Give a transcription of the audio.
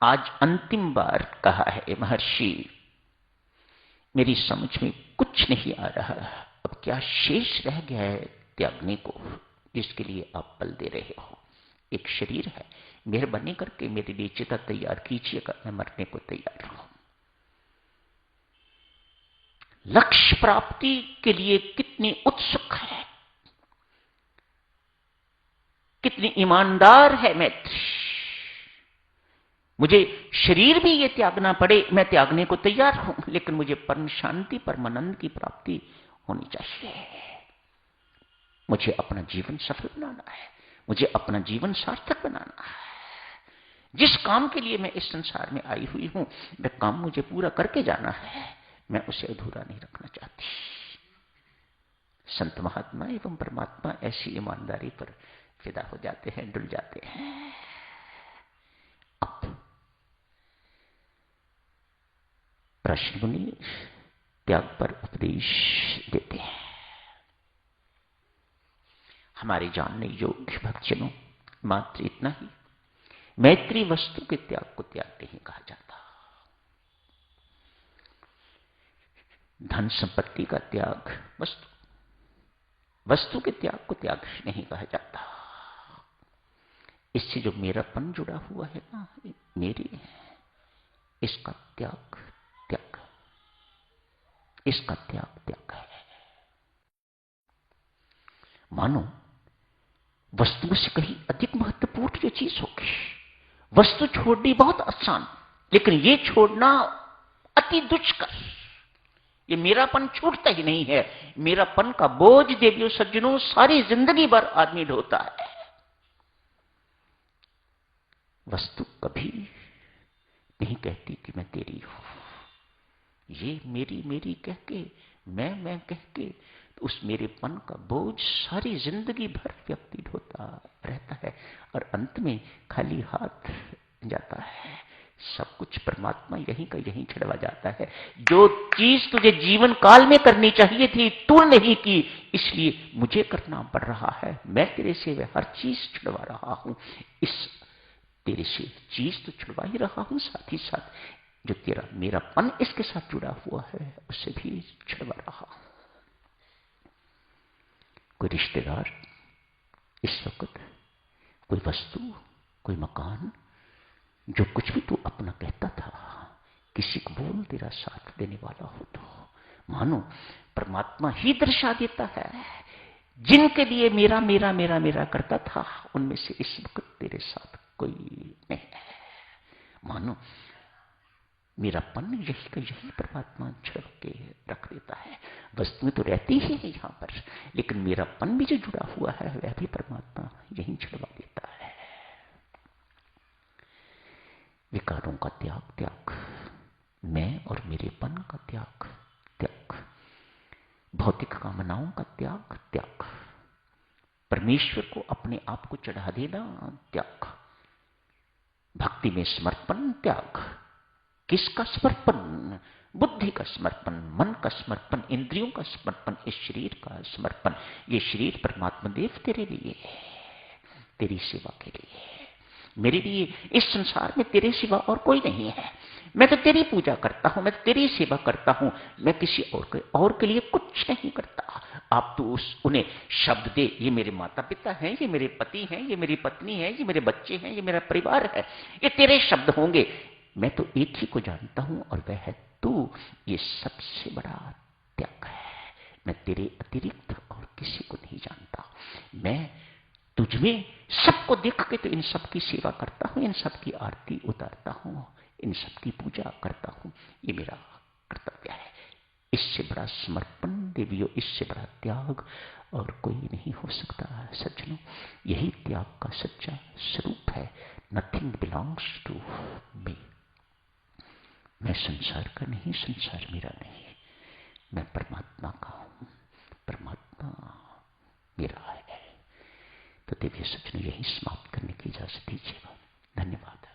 आज अंतिम बार कहा है महर्षि, मेरी समझ में कुछ नहीं आ रहा, अब क्या शेष रह गया है त्यागने को जिसके लिए आप बल दे रहे हो? एक शरीर है, मेहरबानी करके मेरे लिए चिता तैयार कीजिएगा, मैं मरने को तैयार हूं। लक्ष्य प्राप्ति के लिए कितनी उत्सुक है, कितनी ईमानदार है मैत्री। मुझे शरीर भी ये त्यागना पड़े, मैं त्यागने को तैयार हूं, लेकिन मुझे परम शांति परमानंद की प्राप्ति होनी चाहिए। मुझे अपना जीवन सफल बनाना है, मुझे अपना जीवन सार्थक बनाना है। जिस काम के लिए मैं इस संसार में आई हुई हूं, वह काम मुझे पूरा करके जाना है, मैं उसे अधूरा नहीं रखना चाहती। संत महात्मा एवं परमात्मा ऐसी ईमानदारी पर फिदा हो जाते हैं, डुल जाते हैं। अब प्रश्न मुनि त्याग पर उपदेश देते हैं। हमारे जानने योग्य भक्तजनों, मात्र इतना ही, मैत्री वस्तु के त्याग को त्याग नहीं कहा जाता। धन संपत्ति का त्याग वस्तु के त्याग को त्याग नहीं कहा जाता। इससे जो मेरापन जुड़ा हुआ है ना, मेरी, इसका त्याग इसका त्याग है। मानो वस्तु से कहीं अधिक महत्वपूर्ण जो चीज होगी। वस्तु छोड़नी बहुत आसान, लेकिन ये छोड़ना अति दुष्कर। ये मेरापन छूटता ही नहीं है। मेरापन का बोझ देवियों सज्जनों सारी जिंदगी भर आदमी ढोता है। वस्तु कभी नहीं कहती कि मैं तेरी हूं। ये मेरी मेरी कह के, मैं कह के, तो उस मेरेपन का बोझ सारी जिंदगी भर व्यक्ति ढोता रहता है और अंत में खाली हाथ जाता है। सब कुछ परमात्मा यहीं का यहीं छिड़वा जाता है। जो चीज तुझे जीवन काल में करनी चाहिए थी, तू नहीं की, इसलिए मुझे करना पड़ रहा है। मैं तेरे से वह हर चीज छुड़वा रहा हूं। इस तेरे से चीज तो छुड़वा ही रहा हूं, साथ ही साथ जो तेरा मेरापन इसके साथ जुड़ा हुआ है उसे भी छुड़वा रहा हूं। कोई रिश्तेदार इस वक्त, कोई वस्तु, कोई मकान, जो कुछ भी तू अपना कहता था, किसी को बोल तेरा साथ देने वाला हो तो मानो परमात्मा ही दर्शा देता है। जिनके लिए मेरा मेरा मेरा मेरा करता था, उनमें से इस वक्त तेरे साथ कोई नहीं है। मानो मेरापन यही का यही परमात्मा छड़ के रख देता है। वस्तुएं तो रहती ही है यहां पर, लेकिन मेरापन भी जो जुड़ा हुआ है वह भी परमात्मा यही छड़वा देता है। विकारों का त्याग, मैं और मेरेपन का त्याग, भौतिक कामनाओं का त्याग, परमेश्वर को अपने आप को चढ़ा देना त्याग, भक्ति में समर्पण त्याग। किसका समर्पण? बुद्धि का समर्पण, मन का समर्पण, इंद्रियों का समर्पण, इस शरीर का समर्पण। ये शरीर परमात्मा देव तेरे लिए, तेरी सेवा के लिए, मेरे लिए इस संसार में तेरे सिवा और कोई नहीं है। मैं तो तेरी पूजा करता हूं, मैं तो तेरी सेवा करता हूं, मैं किसी और के लिए कुछ नहीं करता। आप तो उन्हें शब्द दे, ये मेरे माता पिता हैं, ये मेरे पति हैं, ये मेरी पत्नी है, ये मेरे बच्चे हैं, ये मेरा परिवार है, ये तेरे शब्द होंगे। मैं तो एक ही को जानता हूं और वह है तू। ये सबसे बड़ा त्याग है। मैं तेरे अतिरिक्त और किसी को नहीं जानता। मैं तुझमें सबको देख के तो इन सब की सेवा करता हूं, इन सब की आरती उतारता हूं, इन सब की पूजा करता हूं। ये मेरा कर्तव्य है। इससे बड़ा समर्पण देवियों, इससे बड़ा त्याग और कोई नहीं हो सकता। सज्जनों, यही त्याग का सच्चा स्वरूप है। Nothing belongs to me. मैं संसार का नहीं, संसार मेरा नहीं, मैं परमात्मा का हूं, परमात्मा मेरा है। तो दिव्य सज्जनों, यही समाप्त करने की इजाजत दीजिएगा। धन्यवाद।